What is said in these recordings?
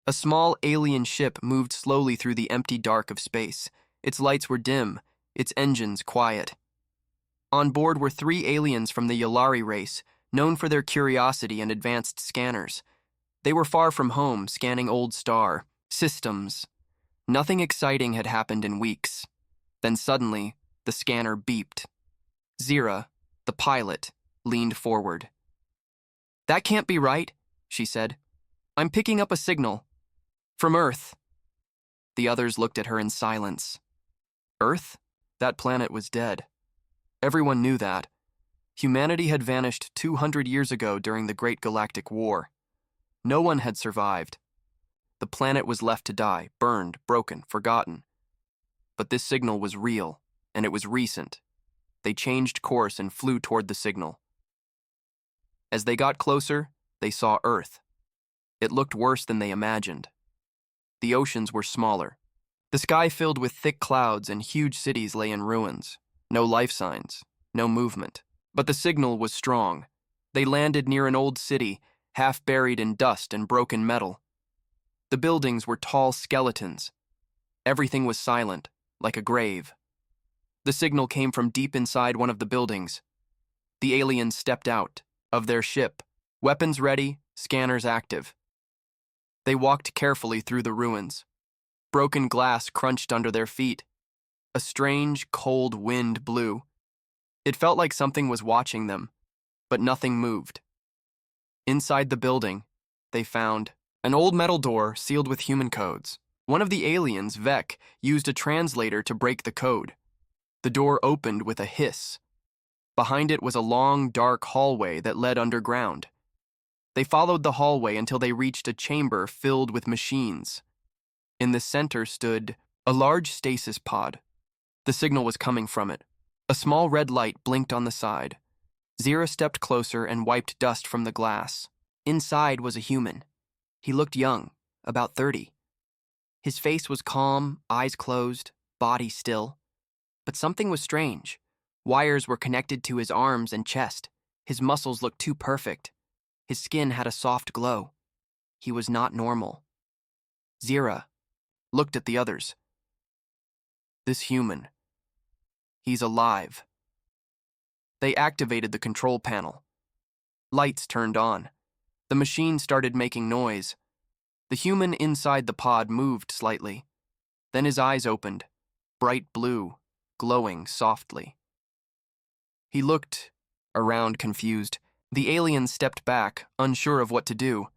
A small alien ship moved slowly through the empty dark of space. Its lights were dim, its engines quiet. On board were 3 aliens from the Yolari race, known for their curiosity and advanced scanners. They were far from home, scanning old star systems. Nothing exciting had happened in weeks. Then suddenly, the scanner beeped. Zira, the pilot, leaned forward. "That can't be right," she said. "I'm picking up a signal. From Earth." The others looked at her in silence. Earth? That planet was dead. Everyone knew that. Humanity had vanished 200 years ago during the Great Galactic War. No one had survived. The planet was left to die, burned, broken, forgotten. But this signal was real, and it was recent. They changed course and flew toward the signal. As they got closer, they saw Earth. It looked worse than they imagined. The oceans were smaller. The sky filled with thick clouds and huge cities lay in ruins. No life signs, no movement. But the signal was strong. They landed near an old city, half buried in dust and broken metal. The buildings were tall skeletons. Everything was silent, like a grave. The signal came from deep inside one of the buildings. The aliens stepped out of their ship, weapons ready, scanners active. They walked carefully through the ruins. Broken glass crunched under their feet. A strange, cold wind blew. It felt like something was watching them, but nothing moved. Inside the building, they found an old metal door sealed with human codes. One of the aliens, Vec, used a translator to break the code. The door opened with a hiss. Behind it was a long, dark hallway that led underground. They followed the hallway until they reached a chamber filled with machines. In the center stood a large stasis pod. The signal was coming from it. A small red light blinked on the side. Zira stepped closer and wiped dust from the glass. Inside was a human. He looked young, about 30. His face was calm, eyes closed, body still. But something was strange. Wires were connected to his arms and chest. His muscles looked too perfect. His skin had a soft glow. He was not normal. Zira looked at the others. This human. He's alive. They activated the control panel. Lights turned on. The machine started making noise. The human inside the pod moved slightly. Then his eyes opened, bright blue, glowing softly. He looked around confused. The alien stepped back, unsure of what to do.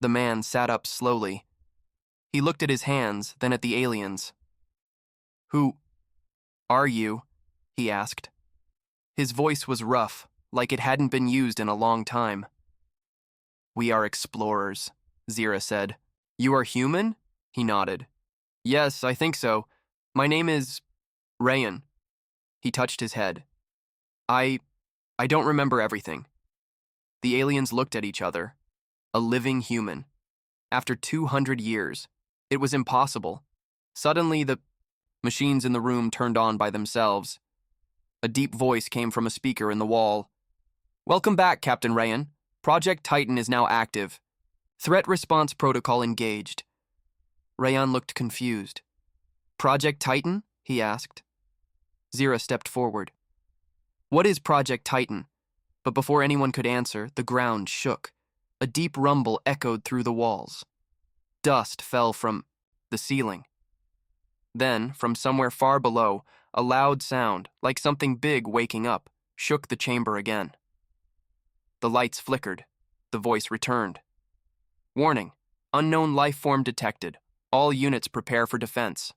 The man sat up slowly. He looked at his hands, then at the aliens. "Who are you?" he asked. His voice was rough, like it hadn't been used in a long time. "We are explorers," Zira said. "You are human?" He nodded. "Yes, I think so. My name is Rayan." He touched his head. I don't remember everything." The aliens looked at each other. A living human. After 200 years. It was impossible. Suddenly, the machines in the room turned on by themselves. A deep voice came from a speaker in the wall. "Welcome back, Captain Rayan. Project Titan is now active. Threat response protocol engaged." Rayan looked confused. "Project Titan?" he asked. Zira stepped forward. "What is Project Titan?" But before anyone could answer, the ground shook. A deep rumble echoed through the walls. Dust fell from the ceiling. Then, from somewhere far below, a loud sound, like something big waking up, shook the chamber again. The lights flickered. The voice returned. "Warning. Unknown life form detected. All units prepare for defense."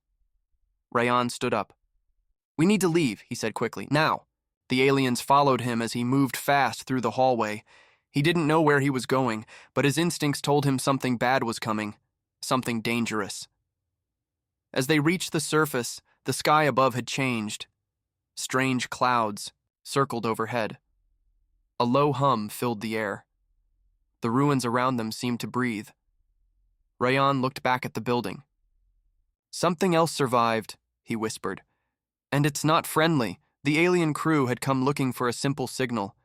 Rayan stood up. "We need to leave," he said quickly. "Now." The aliens followed him as he moved fast through the hallway. He didn't know where he was going, but his instincts told him something bad was coming, something dangerous. As they reached the surface, the sky above had changed. Strange clouds circled overhead. A low hum filled the air. The ruins around them seemed to breathe. Rayan looked back at the building. "Something else survived," he whispered. "And it's not friendly." The alien crew had come looking for a simple signal.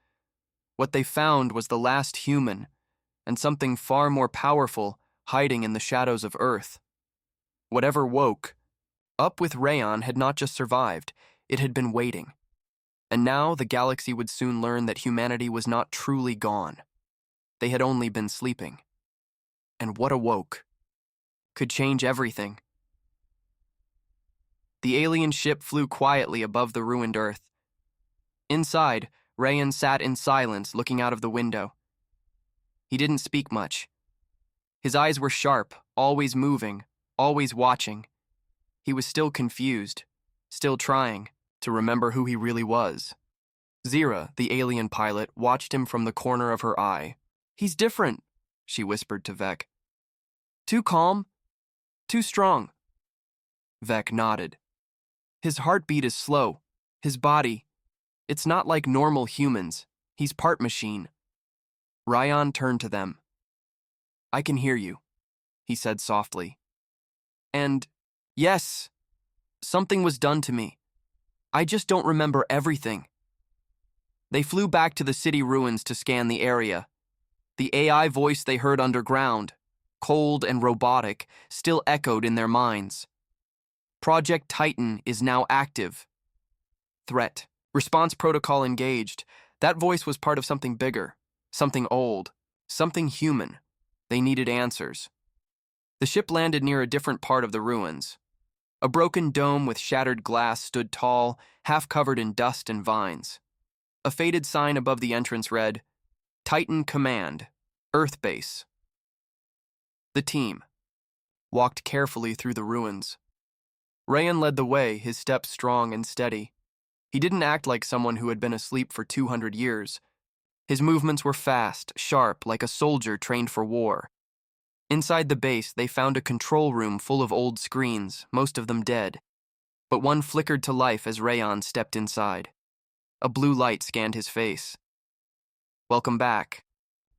What they found was the last human, and something far more powerful, hiding in the shadows of Earth. Whatever woke up with Rayon had not just survived, it had been waiting. And now the galaxy would soon learn that humanity was not truly gone. They had only been sleeping. And what awoke could change everything. The alien ship flew quietly above the ruined Earth. Inside, Rayon sat in silence, looking out of the window. He didn't speak much. His eyes were sharp, always moving, always watching. He was still confused, still trying to remember who he really was. Zira, the alien pilot, watched him from the corner of her eye. "He's different," she whispered to Vec. "Too calm, too strong." Vec nodded. "His heartbeat is slow. His body, it's not like normal humans. He's part machine." Rayon turned to them. "I can hear you," he said softly. "And, yes, something was done to me. I just don't remember everything." They flew back to the city ruins to scan the area. The AI voice they heard underground, cold and robotic, still echoed in their minds. Project Titan is now active. Threat. Response protocol engaged. That voice was part of something bigger, something old, something human. They needed answers. The ship landed near a different part of the ruins. A broken dome with shattered glass stood tall, half covered in dust and vines. A faded sign above the entrance read, "Titan Command, Earth Base." The team walked carefully through the ruins. Rayon led the way, his steps strong and steady. He didn't act like someone who had been asleep for 200 years. His movements were fast, sharp, like a soldier trained for war. Inside the base, they found a control room full of old screens, most of them dead. But one flickered to life as Rayon stepped inside. A blue light scanned his face. "Welcome back.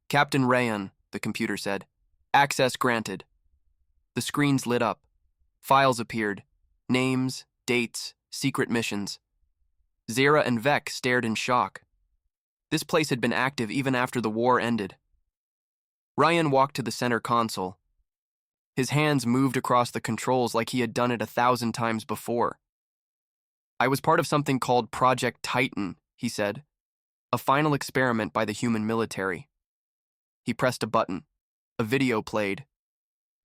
Captain Rayon," the computer said. "Access granted." The screens lit up. Files appeared. Names, dates, secret missions. Zira and Vec stared in shock. This place had been active even after the war ended. Rayon walked to the center console. His hands moved across the controls like he had done it 1,000 times before. "I was part of something called Project Titan," he said. "A final experiment by the human military." He pressed a button. A video played.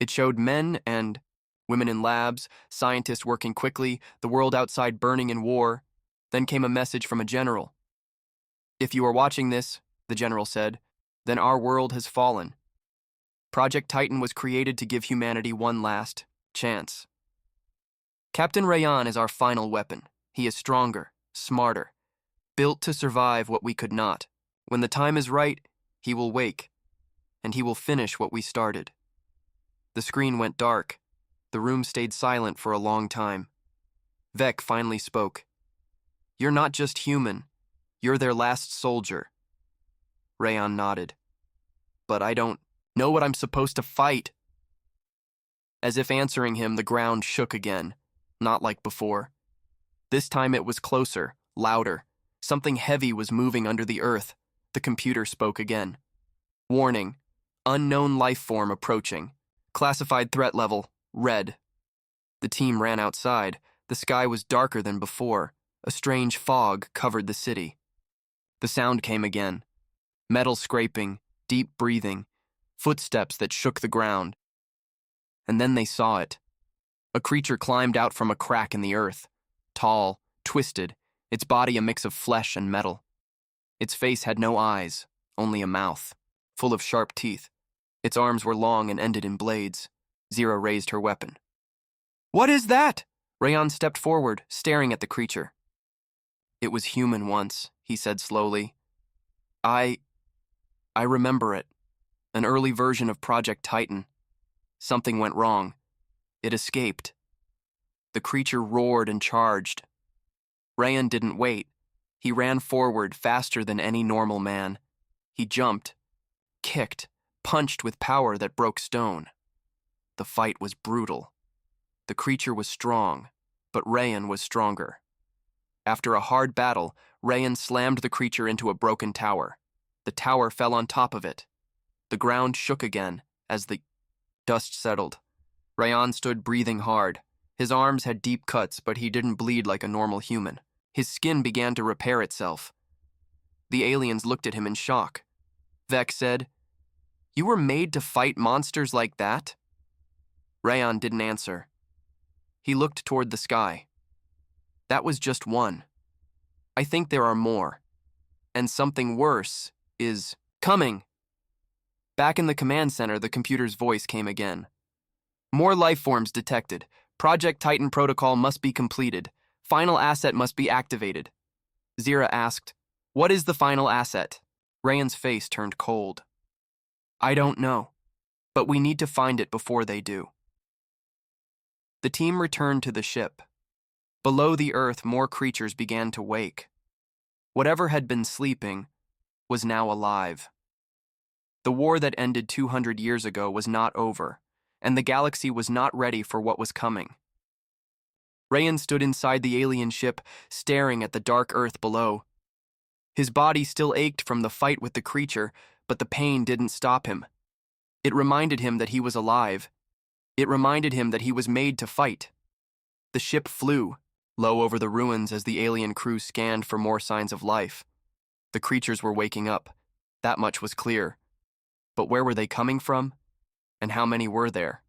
It showed men and women in labs, scientists working quickly, the world outside burning in war. Then came a message from a general. "If you are watching this," the general said, "then our world has fallen. Project Titan was created to give humanity one last chance. Captain Rayon is our final weapon. He is stronger, smarter, built to survive what we could not. When the time is right, he will wake, and he will finish what we started." The screen went dark. The room stayed silent for a long time. Vec finally spoke. "You're not just human. You're their last soldier." Rayon nodded. "But I don't know what I'm supposed to fight." As if answering him, the ground shook again, not like before. This time it was closer, louder. Something heavy was moving under the earth. The computer spoke again. "Warning. Unknown life form approaching. Classified threat level, red." The team ran outside. The sky was darker than before. A strange fog covered the city. The sound came again. Metal scraping, deep breathing, footsteps that shook the ground. And then they saw it. A creature climbed out from a crack in the earth. Tall, twisted, its body a mix of flesh and metal. Its face had no eyes, only a mouth, full of sharp teeth. Its arms were long and ended in blades. Zira raised her weapon. "What is that?" Rayon stepped forward, staring at the creature. "It was human once," he said slowly. I remember it. An early version of Project Titan. Something went wrong. It escaped." The creature roared and charged. Rayon didn't wait. He ran forward faster than any normal man. He jumped, kicked, punched with power that broke stone. The fight was brutal. The creature was strong, but Rayon was stronger. After a hard battle, Rayon slammed the creature into a broken tower. The tower fell on top of it. The ground shook again as the Dust settled. Rayan stood breathing hard. His arms had deep cuts, but he didn't bleed like a normal human. His skin began to repair itself. The aliens looked at him in shock. Vec said, "You were made to fight monsters like that?" Rayan didn't answer. He looked toward the sky. "That was just one. I think there are more. And something worse is coming." Back in the command center, the computer's voice came again. "More life forms detected. Project Titan protocol must be completed. Final asset must be activated." Zira asked, "What is the final asset?" Rayan's face turned cold. "I don't know, but we need to find it before they do." The team returned to the ship. Below the Earth, more creatures began to wake. Whatever had been sleeping was now alive. The war that ended 200 years ago was not over, and the galaxy was not ready for what was coming. Rayan stood inside the alien ship, staring at the dark Earth below. His body still ached from the fight with the creature, but the pain didn't stop him. It reminded him that he was alive. It reminded him that he was made to fight. The ship flew, low over the ruins as the alien crew scanned for more signs of life. The creatures were waking up. That much was clear. But where were they coming from? And how many were there?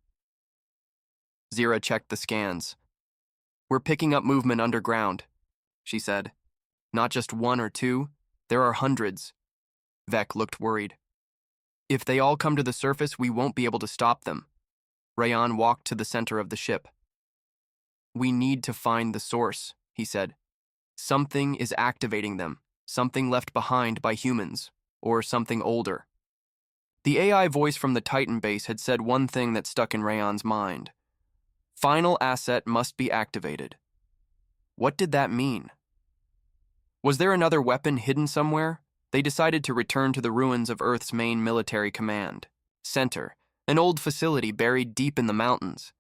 Zira checked the scans. "We're picking up movement underground," she said. "Not just one or two, there are hundreds." Vec looked worried. "If they all come to the surface, we won't be able to stop them." Rayan walked to the center of the ship. "We need to find the source," he said. "Something is activating them, something left behind by humans, or something older." The AI voice from the Titan base had said one thing that stuck in Rayan's mind. Final asset must be activated. What did that mean? Was there another weapon hidden somewhere? They decided to return to the ruins of Earth's main military command center, an old facility buried deep in the mountains.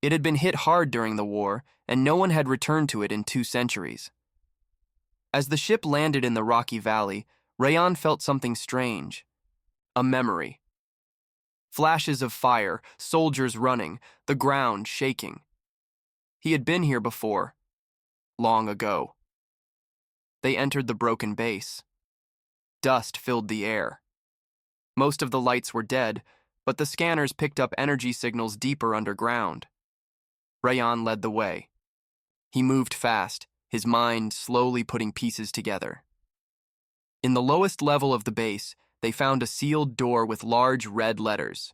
It had been hit hard during the war, and no one had returned to it in 2 centuries. As the ship landed in the rocky valley, Rayan felt something strange. A memory. Flashes of fire, soldiers running, the ground shaking. He had been here before, long ago. They entered the broken base. Dust filled the air. Most of the lights were dead, but the scanners picked up energy signals deeper underground. Rayan led the way. He moved fast, his mind slowly putting pieces together. In the lowest level of the base, they found a sealed door with large red letters.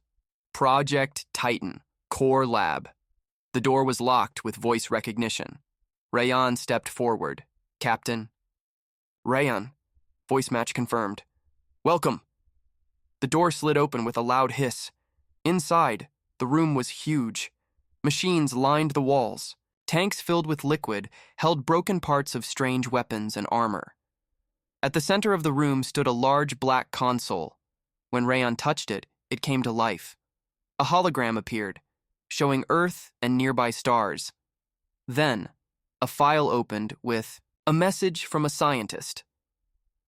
Project Titan, Core Lab. The door was locked with voice recognition. Rayan stepped forward. "Captain." "Rayan." Voice match confirmed. "Welcome." The door slid open with a loud hiss. Inside, the room was huge. Machines lined the walls. Tanks filled with liquid held broken parts of strange weapons and armor. At the center of the room stood a large black console. When Rayan touched it, it came to life. A hologram appeared, showing Earth and nearby stars. Then, a file opened with a message from a scientist.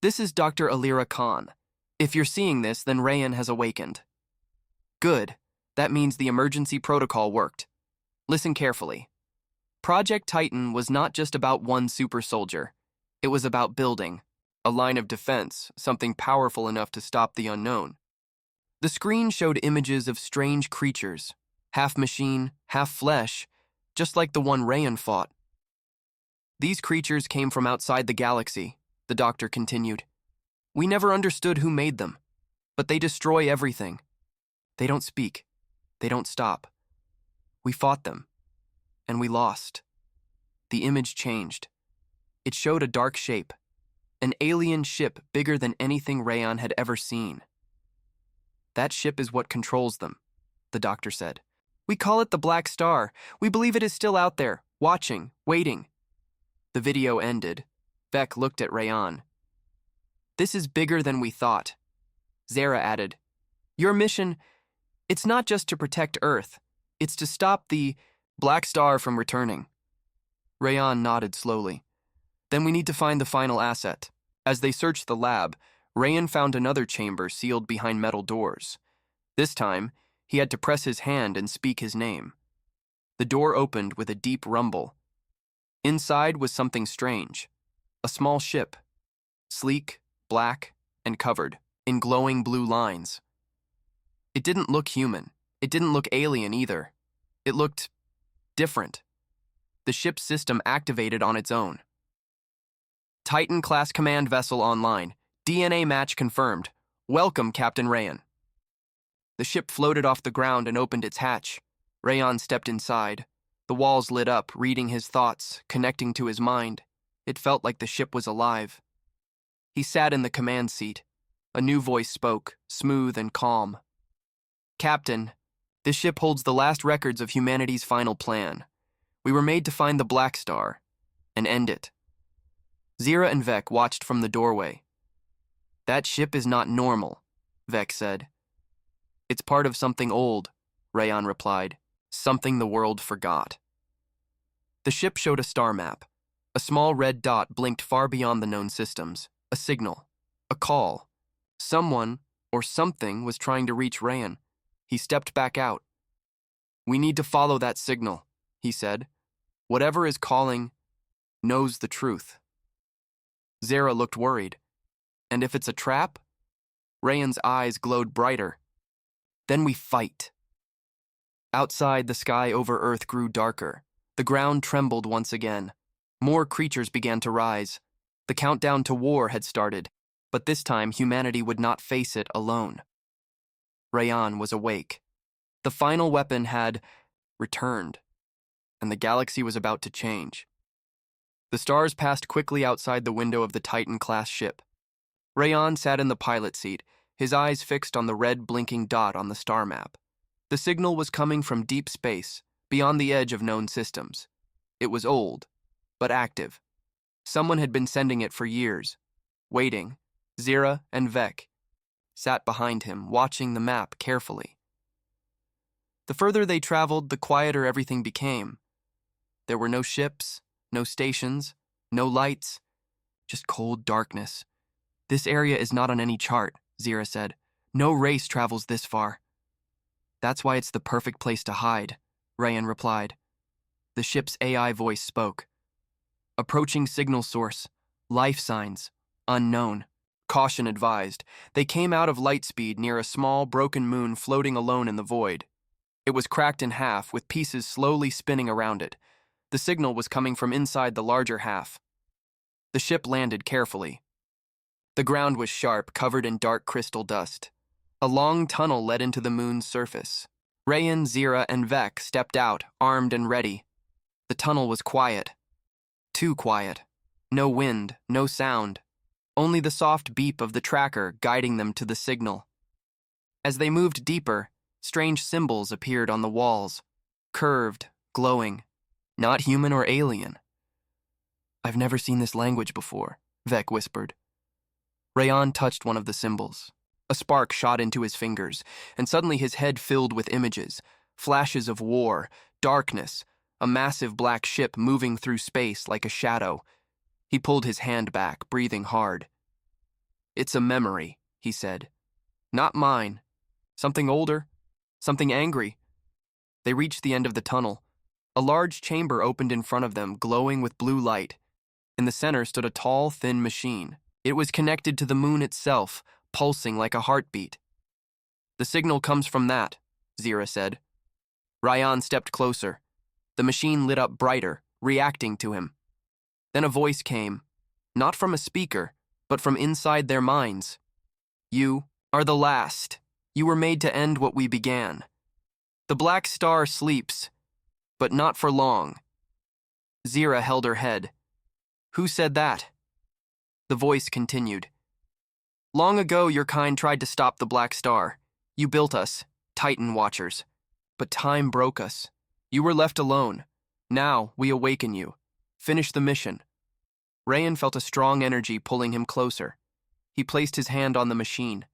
"This is Dr. Alira Khan. If you're seeing this, then Rayan has awakened." "Good. That means the emergency protocol worked. Listen carefully. Project Titan was not just about one super soldier. It was about building a line of defense, something powerful enough to stop the unknown." The screen showed images of strange creatures, half machine, half flesh, just like the one Rayan fought. "These creatures came from outside the galaxy," the doctor continued. "We never understood who made them, but they destroy everything. They don't speak. They don't stop. We fought them, and we lost." The image changed. It showed a dark shape, an alien ship bigger than anything Rayan had ever seen. "That ship is what controls them," the doctor said. "We call it the Black Star. We believe it is still out there, watching, waiting." The video ended. Beck looked at Rayan. "This is bigger than we thought." Zara added, "Your mission, it's not just to protect Earth. It's to stop the Black Star from returning." Rayan nodded slowly. "Then we need to find the final asset." As they searched the lab, Rayan found another chamber sealed behind metal doors. This time, He had to press his hand and speak his name. The door opened with a deep rumble. Inside was something strange. A small ship, sleek, black, and covered in glowing blue lines. It didn't look human. It didn't look alien either. It looked different. The ship's system activated on its own. Titan-class command vessel online. DNA match confirmed. Welcome, Captain Rayan. The ship floated off the ground and opened its hatch. Rayan stepped inside. The walls lit up, reading his thoughts, connecting to his mind. It felt like the ship was alive. He sat in the command seat. A new voice spoke, smooth and calm. Captain, this ship holds the last records of humanity's final plan. We were made to find the Black Star and end it. Zira and Vec watched from the doorway. That ship is not normal, Vec said. It's part of something old, Rayan replied. Something the world forgot. The ship showed a star map. A small red dot blinked far beyond the known systems. A signal. A call. Someone or something was trying to reach Rayan. He stepped back out. We need to follow that signal, he said. Whatever is calling knows the truth. Zara looked worried. And if it's a trap? Rayan's eyes glowed brighter. Then we fight. Outside, the sky over Earth grew darker. The ground trembled once again. More creatures began to rise. The countdown to war had started, but this time humanity would not face it alone. Rayan was awake. The final weapon had returned, and the galaxy was about to change. The stars passed quickly outside the window of the Titan-class ship. Rayan sat in the pilot seat, his eyes fixed on the red blinking dot on the star map. The signal was coming from deep space, beyond the edge of known systems. It was old, but active. Someone had been sending it for years. Waiting, Zira and Vec sat behind him, watching the map carefully. The further they traveled, the quieter everything became. There were no ships, no stations, no lights, just cold darkness. This area is not on any chart, Zira said. No race travels this far. That's why it's the perfect place to hide, Rayan replied. The ship's AI voice spoke. Approaching signal source. Life signs. Unknown. Caution advised. They came out of light speed near a small, broken moon floating alone in the void. It was cracked in half, with pieces slowly spinning around it. The signal was coming from inside the larger half. The ship landed carefully. The ground was sharp, covered in dark crystal dust. A long tunnel led into the moon's surface. Rayan, Zira, and Vec stepped out, armed and ready. The tunnel was quiet. Too quiet. No wind, no sound. Only the soft beep of the tracker guiding them to the signal. As they moved deeper, strange symbols appeared on the walls. Curved, glowing. Not human or alien. I've never seen this language before, Vec whispered. Rayan touched one of the symbols. A spark shot into his fingers, and suddenly his head filled with images, flashes of war, darkness, a massive black ship moving through space like a shadow. He pulled his hand back, breathing hard. It's a memory, he said. Not mine. Something older, something angry. They reached the end of the tunnel. A large chamber opened in front of them, glowing with blue light. In the center stood a tall, thin machine. It was connected to the moon itself, pulsing like a heartbeat. The signal comes from that, Zira said. Rayan stepped closer. The machine lit up brighter, reacting to him. Then a voice came, not from a speaker, but from inside their minds. You are the last. You were made to end what we began. The Black Star sleeps, but not for long. Zira held her head. Who said that? The voice continued. Long ago, your kind tried to stop the Black Star. You built us, Titan Watchers. But time broke us. You were left alone. Now, we awaken you. Finish the mission. Rayan felt a strong energy pulling him closer. He placed his hand on the machine.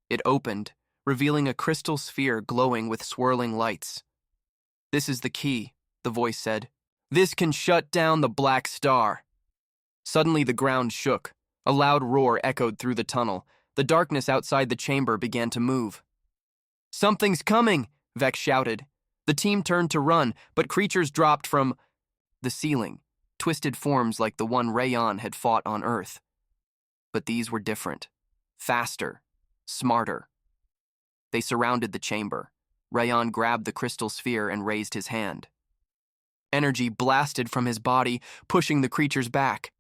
It opened, revealing a crystal sphere glowing with swirling lights. This is the key, the voice said. This can shut down the Black Star. Suddenly, the ground shook. A loud roar echoed through the tunnel. The darkness outside the chamber began to move. Something's coming, Vec shouted. The team turned to run, but creatures dropped from the ceiling, twisted forms like the one Rayon had fought on Earth. But these were different. Faster. Smarter. They surrounded the chamber. Rayon grabbed the crystal sphere and raised his hand. Energy blasted from his body, pushing the creatures back.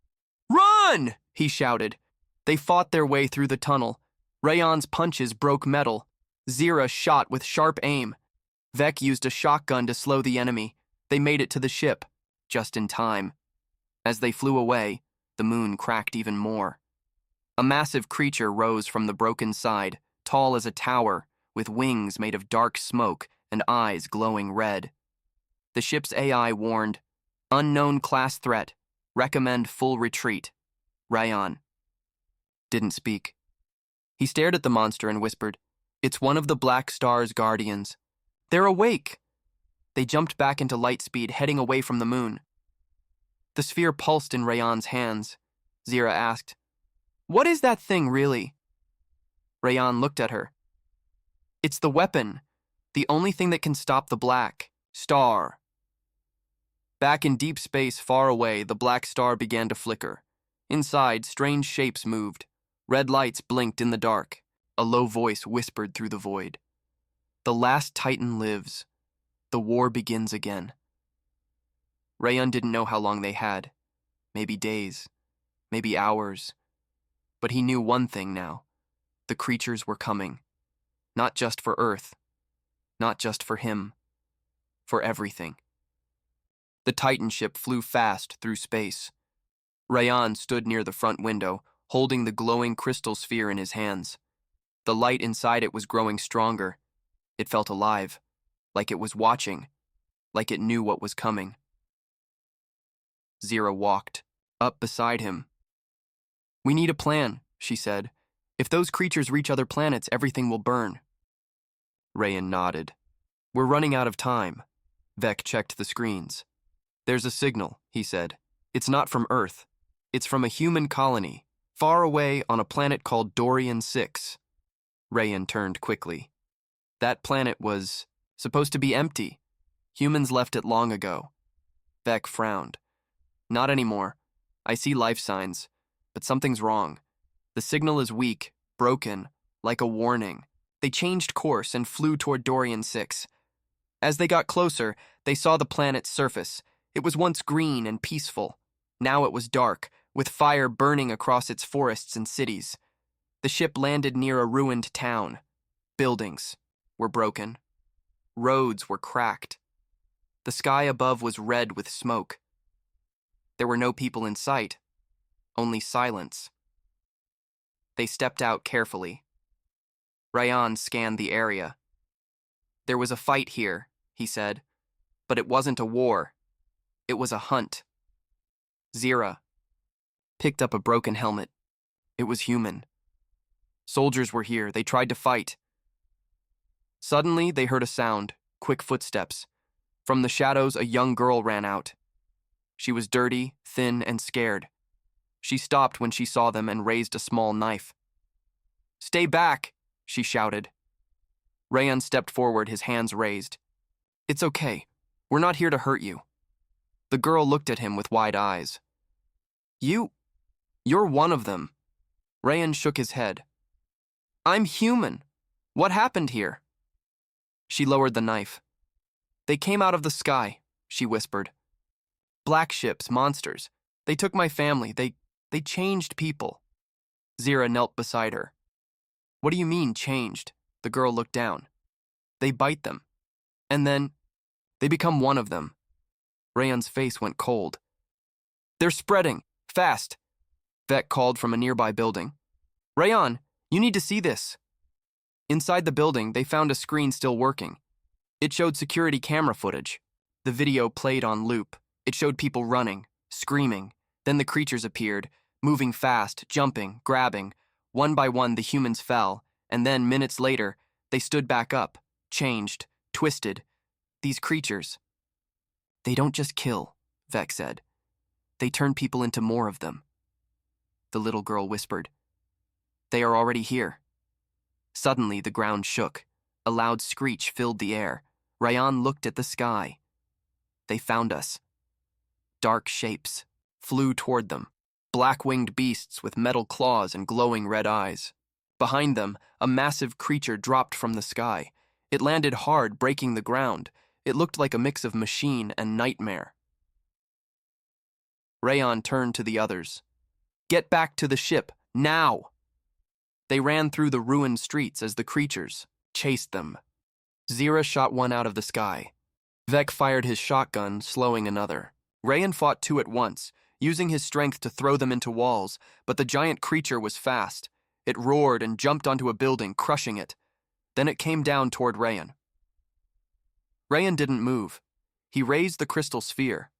"Run!" he shouted. They fought their way through the tunnel. Rayon's punches broke metal. Zira shot with sharp aim. Vec used a shotgun to slow the enemy. They made it to the ship, just in time. As they flew away, the moon cracked even more. A massive creature rose from the broken side, tall as a tower, with wings made of dark smoke and eyes glowing red. The ship's AI warned, "Unknown class threat. Recommend full retreat." Rayon didn't speak. He stared at the monster and whispered, "It's one of the Black Star's guardians. They're awake." They jumped back into light speed, heading away from the moon. The sphere pulsed in Rayon's hands. Zira asked, "What is that thing, really?" Rayon looked at her. "It's the weapon, the only thing that can stop the Black Star." Back in deep space far away, the Black Star began to flicker. Inside, strange shapes moved. Red lights blinked in the dark. A low voice whispered through the void. "The last Titan lives. The war begins again." Rayon didn't know how long they had. Maybe days. Maybe hours. But he knew one thing now. The creatures were coming. Not just for Earth. Not just for him. For everything. The Titan ship flew fast through space. Rayon stood near the front window, holding the glowing crystal sphere in his hands. The light inside it was growing stronger. It felt alive, like it was watching, like it knew what was coming. Zira walked, up beside him. "We need a plan," she said. "If those creatures reach other planets, everything will burn." Rayon nodded. "We're running out of time." Vec checked the screens. "There's a signal," he said. "It's not from Earth. It's from a human colony, far away on a planet called Dorian 6. Rayon turned quickly. That planet was supposed to be empty. Humans left it long ago. Vec frowned. "Not anymore. I see life signs, but something's wrong. The signal is weak, broken, like a warning." They changed course and flew toward Dorian 6. As they got closer, they saw the planet's surface. It was once green and peaceful. Now it was dark, with fire burning across its forests and cities. The ship landed near a ruined town. Buildings were broken. Roads were cracked. The sky above was red with smoke. There were no people in sight, only silence. They stepped out carefully. Rayon scanned the area. "There was a fight here," he said, "but it wasn't a war. It was a hunt." Zira picked up a broken helmet. It was human. Soldiers were here. They tried to fight. Suddenly, they heard a sound, quick footsteps. From the shadows, a young girl ran out. She was dirty, thin, and scared. She stopped when she saw them and raised a small knife. "Stay back!" she shouted. Rayon stepped forward, his hands raised. "It's okay. We're not here to hurt you." The girl looked at him with wide eyes. You're one of them." Rayon shook his head. "I'm human. What happened here?" She lowered the knife. "They came out of the sky," she whispered. "Black ships, monsters. They took my family. They changed people." Zira knelt beside her. "What do you mean, changed?" The girl looked down. "They bite them. And then they become one of them." Rayon's face went cold. "They're spreading. Fast." Vec called from a nearby building. "Rayon, you need to see this." Inside the building, they found a screen still working. It showed security camera footage. The video played on loop. It showed people running, screaming. Then the creatures appeared, moving fast, jumping, grabbing. One by one, the humans fell, and then, minutes later, they stood back up, changed, twisted. These creatures. "They don't just kill," Vec said. "They turn people into more of them." The little girl whispered. "They are already here." Suddenly, the ground shook. A loud screech filled the air. Rayan looked at the sky. They found us. Dark shapes flew toward them, black-winged beasts with metal claws and glowing red eyes. Behind them, a massive creature dropped from the sky. It landed hard, breaking the ground. It looked like a mix of machine and nightmare. Rayan turned to the others. "Get back to the ship, now!" They ran through the ruined streets as the creatures chased them. Zira shot one out of the sky. Vec fired his shotgun, slowing another. Rayan fought two at once, using his strength to throw them into walls, but the giant creature was fast. It roared and jumped onto a building, crushing it. Then it came down toward Rayan. Rayan didn't move. He raised the crystal sphere.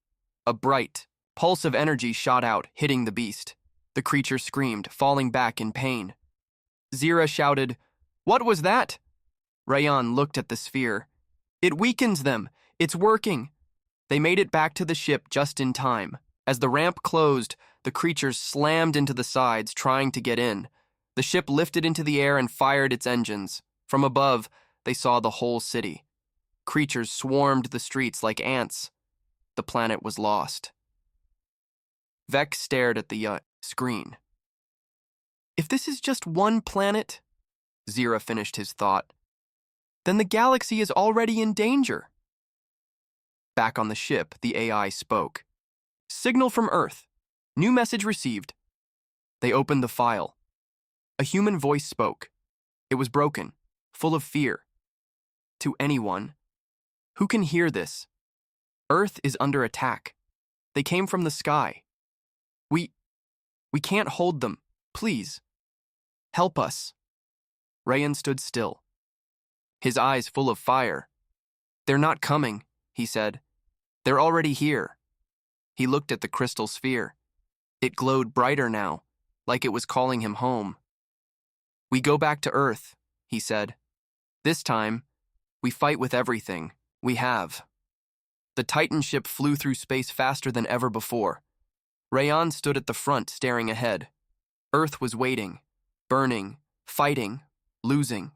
A bright pulse of energy shot out, hitting the beast. The creature screamed, falling back in pain. Zira shouted, "What was that?" Rayan looked at the sphere. "It weakens them. It's working." They made it back to the ship just in time. As the ramp closed, the creatures slammed into the sides, trying to get in. The ship lifted into the air and fired its engines. From above, they saw the whole city. Creatures swarmed the streets like ants. The planet was lost. Vec stared at the screen. "If this is just one planet," Zira finished his thought, "then the galaxy is already in danger." Back on the ship, the AI spoke. "Signal from Earth. New message received." They opened the file. A human voice spoke. It was broken, full of fear. "To anyone who can hear this, Earth is under attack. They came from the sky. We can't hold them. Please, help us." Rayan stood still, his eyes full of fire. "They're not coming," he said. "They're already here." He looked at the crystal sphere. It glowed brighter now, like it was calling him home. "We go back to Earth," he said. "This time, we fight with everything we have." The Titan ship flew through space faster than ever before. Rayan stood at the front, staring ahead. Earth was waiting, burning, fighting, losing.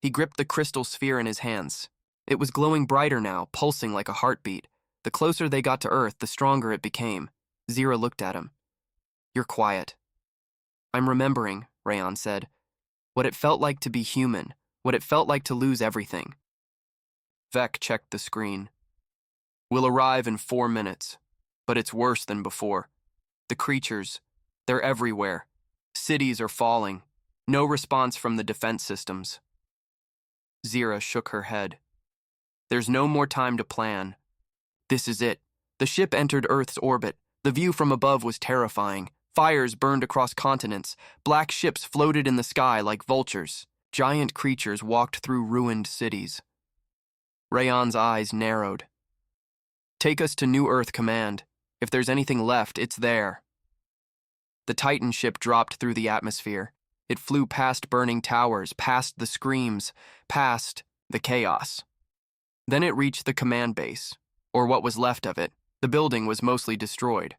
He gripped the crystal sphere in his hands. It was glowing brighter now, pulsing like a heartbeat. The closer they got to Earth, the stronger it became. Zira looked at him. "You're quiet." "I'm remembering," Rayan said. "What it felt like to be human, what it felt like to lose everything." Vec checked the screen. "We'll arrive in 4 minutes, but it's worse than before. The creatures, they're everywhere. Cities are falling. No response from the defense systems." Zira shook her head. "There's no more time to plan. This is it." The ship entered Earth's orbit. The view from above was terrifying. Fires burned across continents. Black ships floated in the sky like vultures. Giant creatures walked through ruined cities. Rayan's eyes narrowed. "Take us to New Earth Command. If there's anything left, it's there." The Titan ship dropped through the atmosphere. It flew past burning towers, past the screams, past the chaos. Then it reached the command base, or what was left of it. The building was mostly destroyed.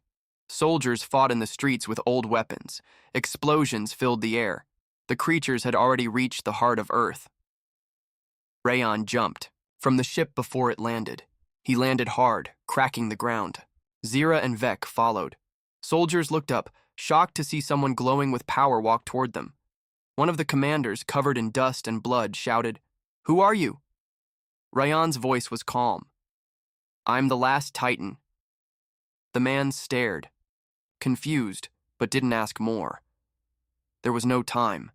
Soldiers fought in the streets with old weapons. Explosions filled the air. The creatures had already reached the heart of Earth. Rayan jumped from the ship before it landed. He landed hard, cracking the ground. Zira and Vec followed. Soldiers looked up, shocked to see someone glowing with power walk toward them. One of the commanders, covered in dust and blood, shouted, "Who are you?" Rayan's voice was calm. "I'm the last Titan." The man stared, confused, but didn't ask more. There was no time.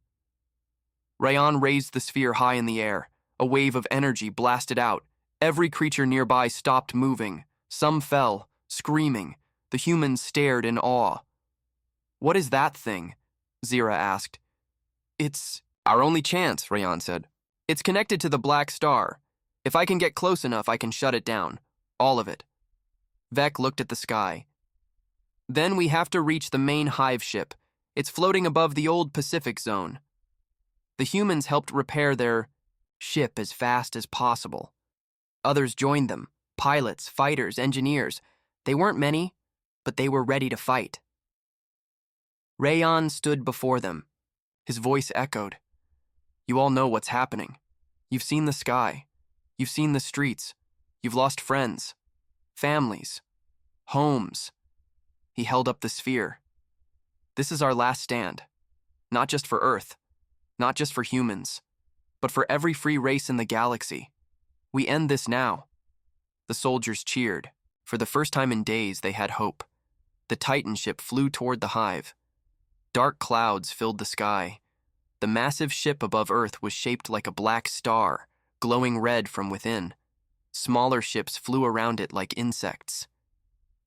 Rayan raised the sphere high in the air. A wave of energy blasted out. Every creature nearby stopped moving. Some fell, screaming. The humans stared in awe. "What is that thing?" Zira asked. "It's our only chance," Rayan said. "It's connected to the Black Star. If I can get close enough, I can shut it down. All of it." Vec looked at the sky. "Then we have to reach the main hive ship. It's floating above the old Pacific zone." The humans helped repair their ship as fast as possible. Others joined them, pilots, fighters, engineers. They weren't many, but they were ready to fight. Rayan stood before them. His voice echoed. "You all know what's happening. You've seen the sky. You've seen the streets. You've lost friends, families, homes. He held up the sphere. This is our last stand. Not just for Earth, not just for humans, but for every free race in the galaxy. We end this now. The soldiers cheered. For the first time in days, they had hope. The Titan ship flew toward the hive. Dark clouds filled the sky. The massive ship above Earth was shaped like a black star, glowing red from within. Smaller ships flew around it like insects.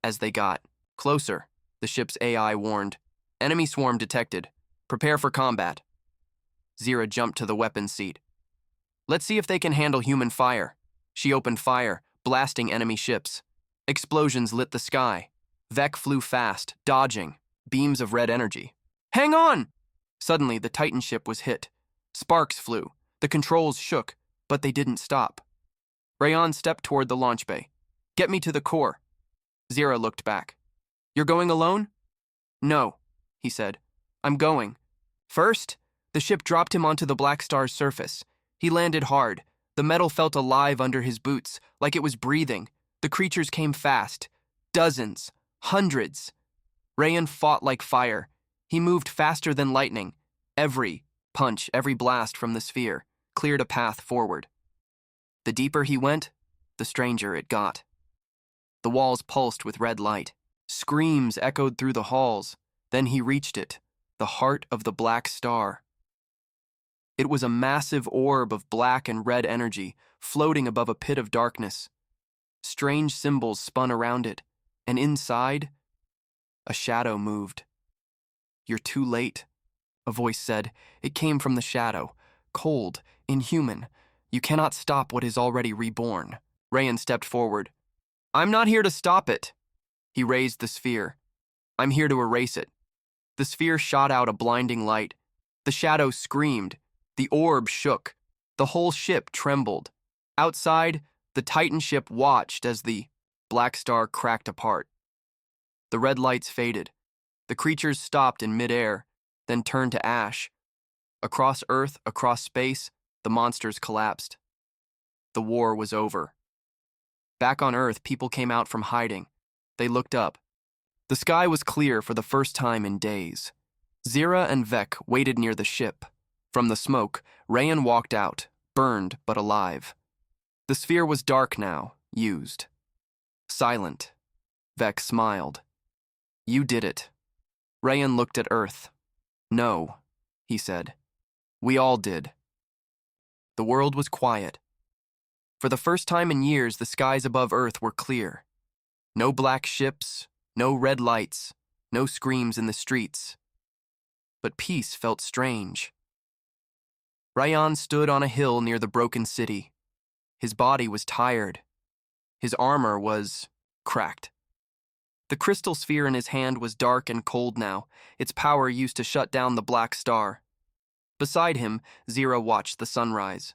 As they got closer, the ship's AI warned, "Enemy swarm detected. Prepare for combat." Zira jumped to the weapons seat. "Let's see if they can handle human fire." She opened fire, blasting enemy ships. Explosions lit the sky. Vec flew fast, dodging, beams of red energy. "Hang on!" Suddenly, the Titan ship was hit. Sparks flew. The controls shook, but they didn't stop. Rayon stepped toward the launch bay. "Get me to the core." Zira looked back. "You're going alone?" "No," he said. "I'm going." First, the ship dropped him onto the Black Star's surface. He landed hard. The metal felt alive under his boots, like it was breathing. The creatures came fast. Dozens. Hundreds. Rayon fought like fire. He moved faster than lightning. Every punch, every blast from the sphere cleared a path forward. The deeper he went, the stranger it got. The walls pulsed with red light. Screams echoed through the halls. Then he reached it, the heart of the Black Star. It was a massive orb of black and red energy, floating above a pit of darkness. Strange symbols spun around it, and inside, a shadow moved. "You're too late," a voice said. It came from the shadow, cold, inhuman. "You cannot stop what is already reborn." Rayon stepped forward. "I'm not here to stop it." He raised the sphere. "I'm here to erase it." The sphere shot out a blinding light. The shadow screamed. The orb shook. The whole ship trembled. Outside, the Titan ship watched as the Black Star cracked apart. The red lights faded. The creatures stopped in midair, then turned to ash. Across Earth, across space, the monsters collapsed. The war was over. Back on Earth, people came out from hiding. They looked up. The sky was clear for the first time in days. Zira and Vec waited near the ship. From the smoke, Rayon walked out, burned but alive. The sphere was dark now, used. Silent. Vec smiled. "You did it." Rayon looked at Earth. "No," he said. "We all did." The world was quiet. For the first time in years, the skies above Earth were clear. No black ships, no red lights, no screams in the streets. But peace felt strange. Rayon stood on a hill near the broken city. His body was tired. His armor was cracked. The crystal sphere in his hand was dark and cold now, its power used to shut down the Black Star. Beside him, Zira watched the sunrise.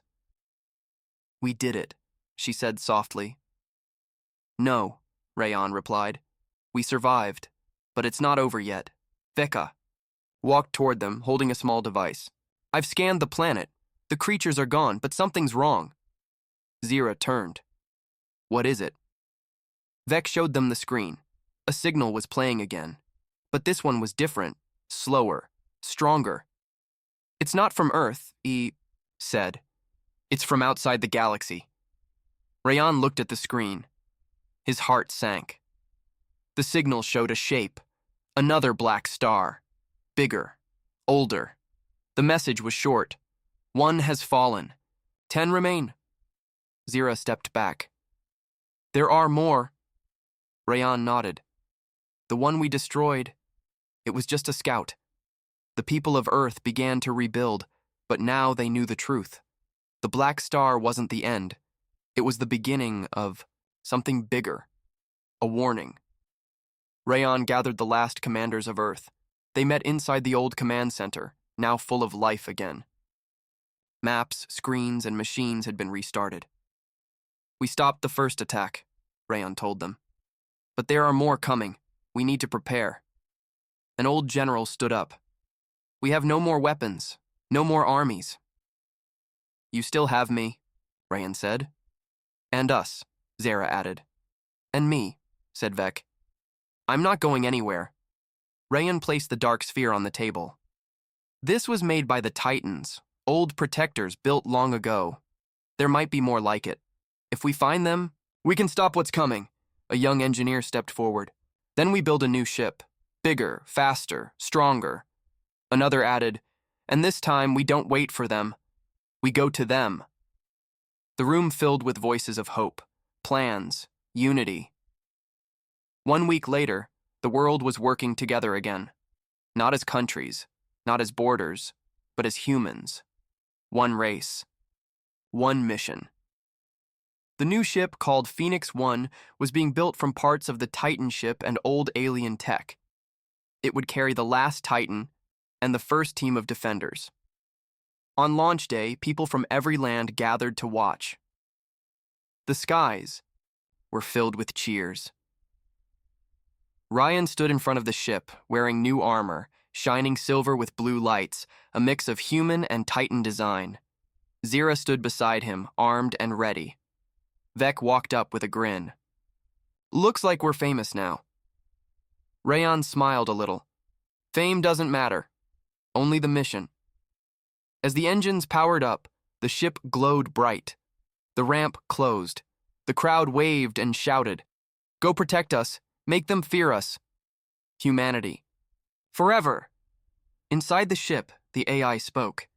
"We did it," she said softly. "No," Rayon replied. "We survived, but it's not over yet." Veka walked toward them, holding a small device. "I've scanned the planet. The creatures are gone, but something's wrong." Zira turned. "What is it?" Vec showed them the screen. A signal was playing again. But this one was different, slower, stronger. "It's not from Earth," he said. "It's from outside the galaxy." Rayon looked at the screen. His heart sank. The signal showed a shape. Another black star. Bigger. Older. The message was short. "One has fallen. 10 remain." Zira stepped back. "There are more." Rayon nodded. "The one we destroyed, it was just a scout." The people of Earth began to rebuild, but now they knew the truth. The Black Star wasn't the end. It was the beginning of something bigger. A warning. Rayon gathered the last commanders of Earth. They met inside the old command center, now full of life again. Maps, screens, and machines had been restarted. "We stopped the first attack," Rayon told them. "But there are more coming. We need to prepare." An old general stood up. "We have no more weapons, no more armies." You still have me, Rayan said. And us, Zara added. And me, said Vec. I'm not going anywhere. Rayan placed the dark sphere on the table. This was made by the Titans, old protectors built long ago. There might be more like it. If we find them, we can stop what's coming. A young engineer stepped forward. Then we build a new ship. Bigger, faster, stronger. Another added, and this time we don't wait for them. We go to them. The room filled with voices of hope, plans, unity. 1 week later, the world was working together again. Not as countries, not as borders, but as humans. One race. One mission. The new ship, called Phoenix 1, was being built from parts of the Titan ship and old alien tech. It would carry the last Titan and the first team of defenders. On launch day, people from every land gathered to watch. The skies were filled with cheers. Rayan stood in front of the ship, wearing new armor, shining silver with blue lights, a mix of human and Titan design. Zira stood beside him, armed and ready. Vec walked up with a grin. Looks like we're famous now. Rayan smiled a little. Fame doesn't matter. Only the mission. As the engines powered up, the ship glowed bright. The ramp closed. The crowd waved and shouted. Go protect us. Make them fear us. Humanity. Forever. Inside the ship, the AI spoke.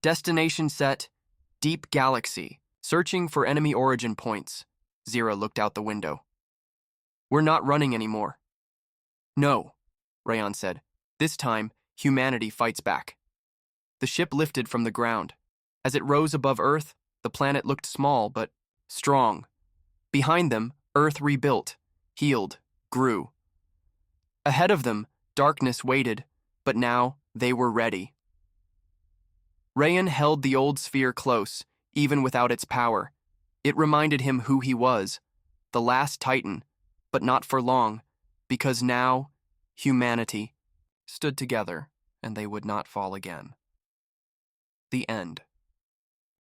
Destination set, deep galaxy, searching for enemy origin points. Zira looked out the window. We're not running anymore. No, Rayan said. This time, humanity fights back. The ship lifted from the ground. As it rose above Earth, the planet looked small but strong. Behind them, Earth rebuilt, healed, grew. Ahead of them, darkness waited, but now they were ready. Rayan held the old sphere close, even without its power. It reminded him who he was, the last Titan, but not for long, because now, humanity stood together, and they would not fall again. The end.